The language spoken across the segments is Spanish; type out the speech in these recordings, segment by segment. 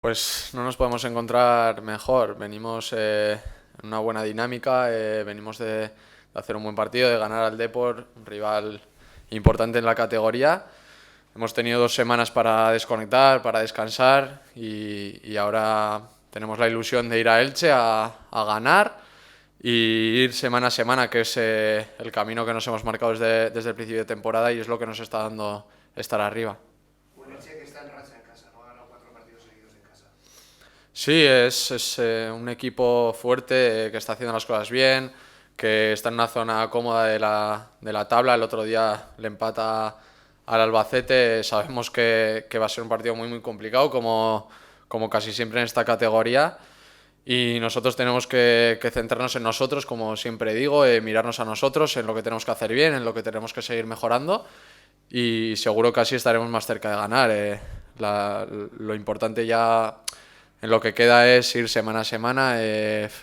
Pues no nos podemos encontrar mejor. Venimos en una buena dinámica, venimos de hacer un buen partido, de ganar al Depor, un rival importante en la categoría. Hemos tenido 2 semanas para desconectar, para descansar y ahora tenemos la ilusión de ir a Elche a ganar y ir semana a semana, que es el camino que nos hemos marcado desde el principio de temporada y es lo que nos está dando estar arriba. Un Elche que está en racha en casa, no ha ganado 4 partidos seguidos en casa. Sí, es un equipo fuerte que está haciendo las cosas bien, que está en una zona cómoda de la tabla. El otro día le empata al Albacete. Sabemos que va a ser un partido muy, muy complicado, como casi siempre en esta categoría. Y nosotros tenemos que centrarnos en nosotros, como siempre digo, mirarnos a nosotros, en lo que tenemos que hacer bien, en lo que tenemos que seguir mejorando. Y seguro que así estaremos más cerca de ganar. Lo importante ya en lo que queda es ir semana a semana.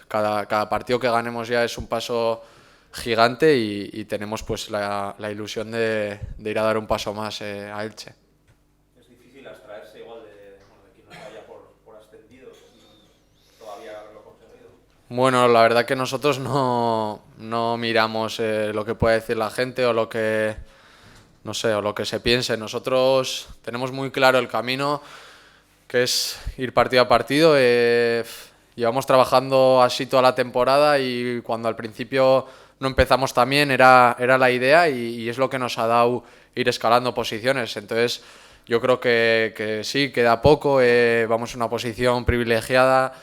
Cada partido que ganemos ya es un paso gigante y tenemos pues la ilusión de ir a dar un paso más a Elche. Es difícil abstraerse igual de quien nos vaya por ascendidos sin todavía haberlo conseguido. Bueno, la verdad que nosotros no miramos lo que puede decir la gente o lo que, no sé, o lo que se piense. Nosotros tenemos muy claro el camino, que es ir partido a partido. Llevamos trabajando así toda la temporada y cuando al principio no empezamos también era la idea y es lo que nos ha dado ir escalando posiciones. Entonces yo creo que sí, queda poco, vamos a una posición privilegiada.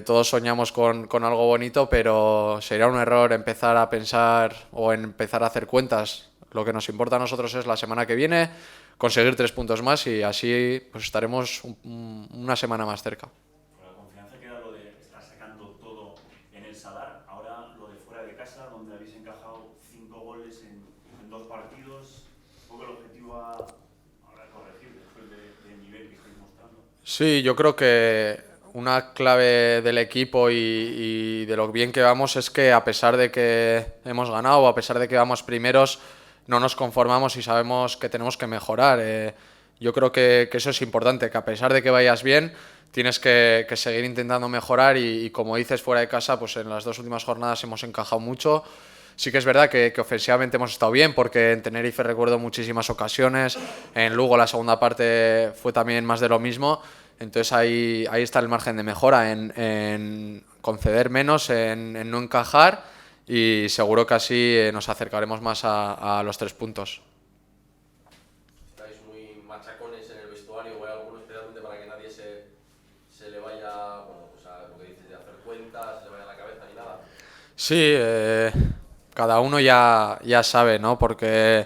Todos soñamos con algo bonito, pero sería un error empezar a pensar o empezar a hacer cuentas. Lo que nos importa a nosotros es la semana que viene conseguir 3 puntos más y así pues estaremos una semana más cerca. Con la confianza que da lo de estar sacando todo en el Sadar, ahora lo de fuera de casa, donde habéis encajado 5 goles en 2 partidos, un poco el objetivo ahora corregir después del nivel que estáis mostrando. Sí, yo creo que una clave del equipo y de lo bien que vamos es que a pesar de que hemos ganado, a pesar de que vamos primeros, no nos conformamos y sabemos que tenemos que mejorar. Yo creo que eso es importante, que a pesar de que vayas bien, tienes que seguir intentando mejorar y como dices, fuera de casa, pues en las 2 últimas jornadas hemos encajado mucho. Sí que es verdad que ofensivamente hemos estado bien, porque en Tenerife recuerdo muchísimas ocasiones, en Lugo la segunda parte fue también más de lo mismo, entonces ahí está el margen de mejora, en conceder menos, en no encajar y seguro que así nos acercaremos más a los 3 puntos. Estáis muy machacones en el vestuario, o hay alguno especialmente para que nadie se le vaya, bueno, pues a lo que dices de hacer cuentas, se le vaya la cabeza ni nada. Sí, cada uno ya sabe, ¿no? Porque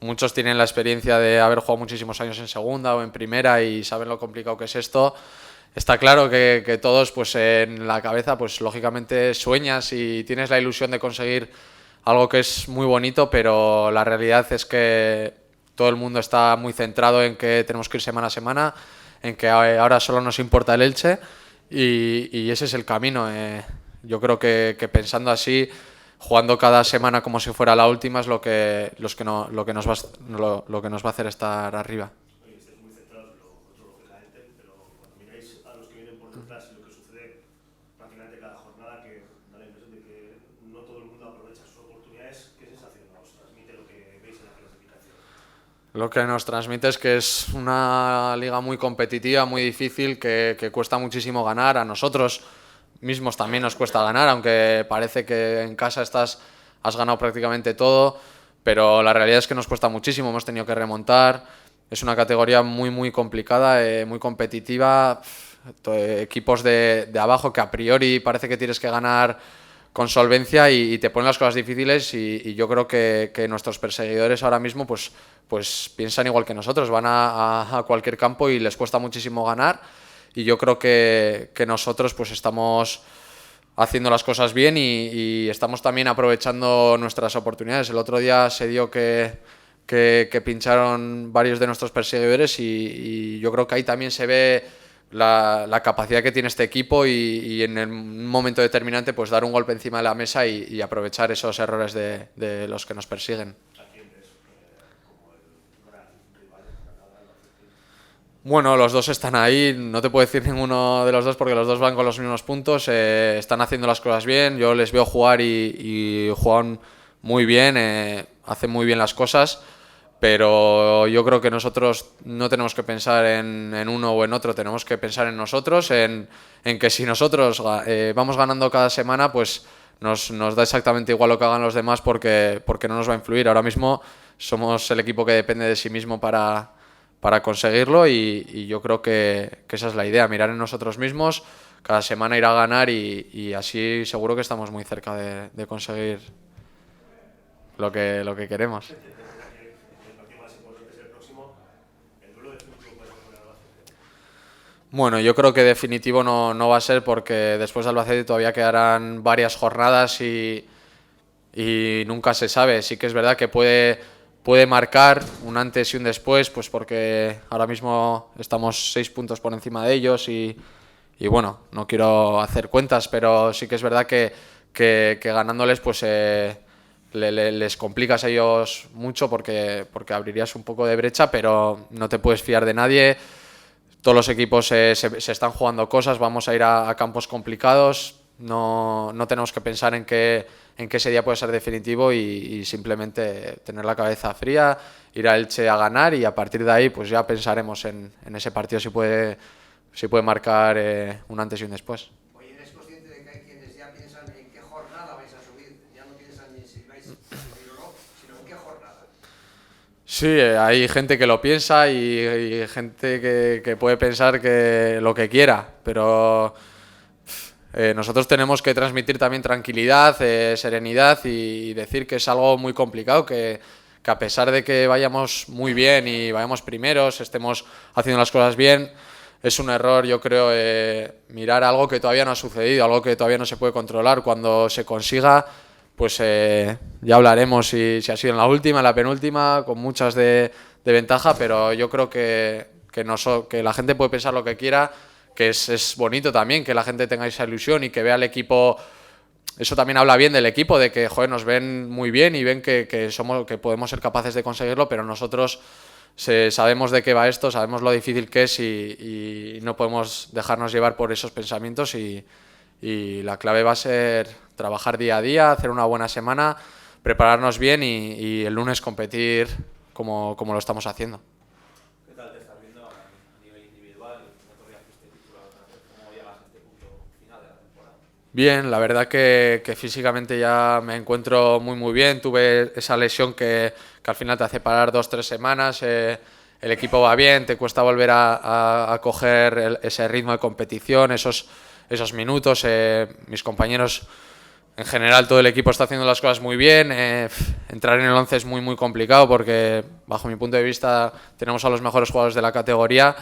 muchos tienen la experiencia de haber jugado muchísimos años en segunda o en primera y saben lo complicado que es esto. Está claro que todos, pues en la cabeza, pues lógicamente sueñas y tienes la ilusión de conseguir algo que es muy bonito, pero la realidad es que todo el mundo está muy centrado en que tenemos que ir semana a semana, en que ahora solo nos importa el Elche y ese es el camino. Yo creo que pensando así, jugando cada semana como si fuera la última, es lo que lo que nos va a hacer estar arriba. Oye, estáis muy centrados en lo otro, lógicamente, pero cuando miráis a los que vienen por detrás y lo que sucede prácticamente cada jornada, que da la impresión de que no todo el mundo aprovecha sus oportunidades, ¿qué sensación os transmite lo que veis en la clasificación? Lo que nos transmite es que es una liga muy competitiva, muy difícil, que cuesta muchísimo ganar. A nosotros mismos también nos cuesta ganar, aunque parece que en casa has ganado prácticamente todo, pero la realidad es que nos cuesta muchísimo, hemos tenido que remontar. Es una categoría muy, muy complicada, muy competitiva. Equipos de abajo que a priori parece que tienes que ganar con solvencia y te ponen las cosas difíciles y yo creo que nuestros perseguidores ahora mismo pues piensan igual que nosotros, van a cualquier campo y les cuesta muchísimo ganar y yo creo que nosotros pues estamos haciendo las cosas bien y estamos también aprovechando nuestras oportunidades. El otro día se dio que pincharon varios de nuestros perseguidores y yo creo que ahí también se ve la capacidad que tiene este equipo y en un momento determinante pues dar un golpe encima de la mesa y aprovechar esos errores de los que nos persiguen. ¿A quién ves como el gran rival en Granada, Albacete? Bueno, los dos están ahí, no te puedo decir ninguno de los dos porque los dos van con los mismos puntos, están haciendo las cosas bien, yo les veo jugar y juegan muy bien, hacen muy bien las cosas, pero yo creo que nosotros no tenemos que pensar en uno o en otro, tenemos que pensar en nosotros, en que si nosotros vamos ganando cada semana, pues nos da exactamente igual lo que hagan los demás porque no nos va a influir. Ahora mismo somos el equipo que depende de sí mismo para conseguirlo y yo creo que esa es la idea, mirar en nosotros mismos, cada semana ir a ganar y así seguro que estamos muy cerca de conseguir lo que queremos. El partido más importante es el próximo, el duelo de fútbol con el Albacete. Bueno, yo creo que definitivo no va a ser porque después de Albacete todavía quedarán varias jornadas y nunca se sabe. Sí que es verdad que puede marcar un antes y un después, pues porque ahora mismo estamos 6 puntos por encima de ellos y bueno, no quiero hacer cuentas, pero sí que es verdad que ganándoles pues les complicas a ellos mucho porque abrirías un poco de brecha, pero no te puedes fiar de nadie. Todos los equipos se están jugando cosas, vamos a ir a campos complicados, no tenemos que pensar en que ese día puede ser definitivo y simplemente tener la cabeza fría, ir a Elche a ganar y a partir de ahí pues ya pensaremos en ese partido si puede marcar un antes y un después. Oye, ¿eres consciente de que hay quienes ya piensan en qué jornada vais a subir? Ya no piensan ni si vais a subir o no, sino en qué jornada. Sí, hay gente que lo piensa y gente que puede pensar que lo que quiera, pero nosotros tenemos que transmitir también tranquilidad, serenidad y decir que es algo muy complicado, que a pesar de que vayamos muy bien y vayamos primeros, estemos haciendo las cosas bien, es un error, yo creo, mirar algo que todavía no ha sucedido, algo que todavía no se puede controlar. Cuando se consiga, pues ya hablaremos si ha sido en la última, en la penúltima, con muchas de ventaja, pero yo creo que la gente puede pensar lo que quiera, que es bonito también que la gente tenga esa ilusión y que vea al equipo. Eso también habla bien del equipo, de que joder, nos ven muy bien y ven que podemos ser capaces de conseguirlo, pero nosotros sabemos de qué va esto, sabemos lo difícil que es y no podemos dejarnos llevar por esos pensamientos y la clave va a ser trabajar día a día, hacer una buena semana, prepararnos bien y el lunes competir como lo estamos haciendo. ¿Qué tal te estás viendo a nivel individual? No te fuiste titular otra vez. ¿Cómo llegas a este punto final de la temporada? Bien, la verdad que físicamente ya me encuentro muy bien. Tuve esa lesión que al final te hace parar 2-3 semanas. El equipo va bien, te cuesta volver a coger ese ritmo de competición, esos minutos. Mis compañeros, en general, todo el equipo está haciendo las cosas muy bien. Entrar en el 11 es muy complicado porque, bajo mi punto de vista, tenemos a los mejores jugadores de la categoría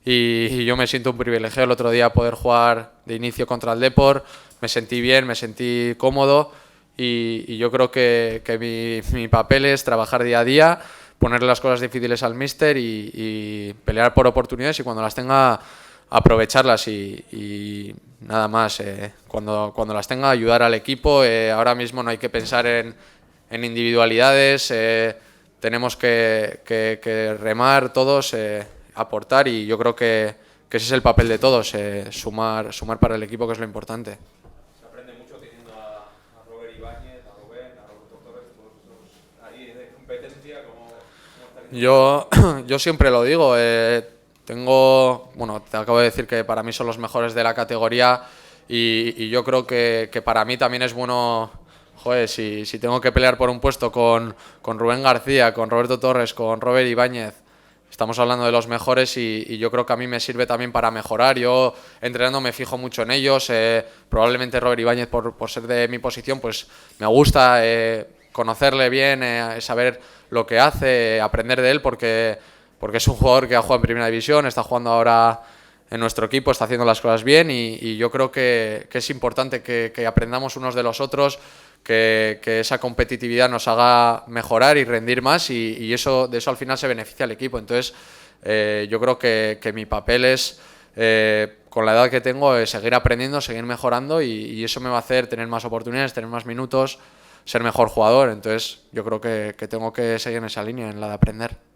y yo me siento un privilegio el otro día poder jugar de inicio contra el Depor. Me sentí bien, me sentí cómodo y yo creo que mi papel es trabajar día a día, ponerle las cosas difíciles al míster y pelear por oportunidades y cuando las tenga aprovecharlas y nada más. Cuando las tenga ayudar al equipo. Ahora mismo no hay que pensar en individualidades, tenemos que remar todos, aportar y yo creo que ese es el papel de todos, sumar para el equipo, que es lo importante. Se aprende mucho teniendo a Robert Ibáñez, a Rubén, a Roberto Torres, todos esos ahí de competencia. ¿Cómo está viendo? Yo siempre lo digo, te acabo de decir que para mí son los mejores de la categoría y yo creo que para mí también es bueno, joder, si tengo que pelear por un puesto con Rubén García, con Roberto Torres, con Robert Ibáñez, estamos hablando de los mejores y yo creo que a mí me sirve también para mejorar. Yo entrenando me fijo mucho en ellos, probablemente Robert Ibáñez por ser de mi posición pues me gusta conocerle bien, saber lo que hace, aprender de él porque es un jugador que ha jugado en Primera División, está jugando ahora en nuestro equipo, está haciendo las cosas bien y yo creo que es importante que aprendamos unos de los otros, que esa competitividad nos haga mejorar y rendir más y de eso al final se beneficia al equipo. Entonces yo creo que mi papel es, con la edad que tengo, seguir aprendiendo, seguir mejorando y eso me va a hacer tener más oportunidades, tener más minutos, ser mejor jugador. Entonces yo creo que tengo que seguir en esa línea, en la de aprender.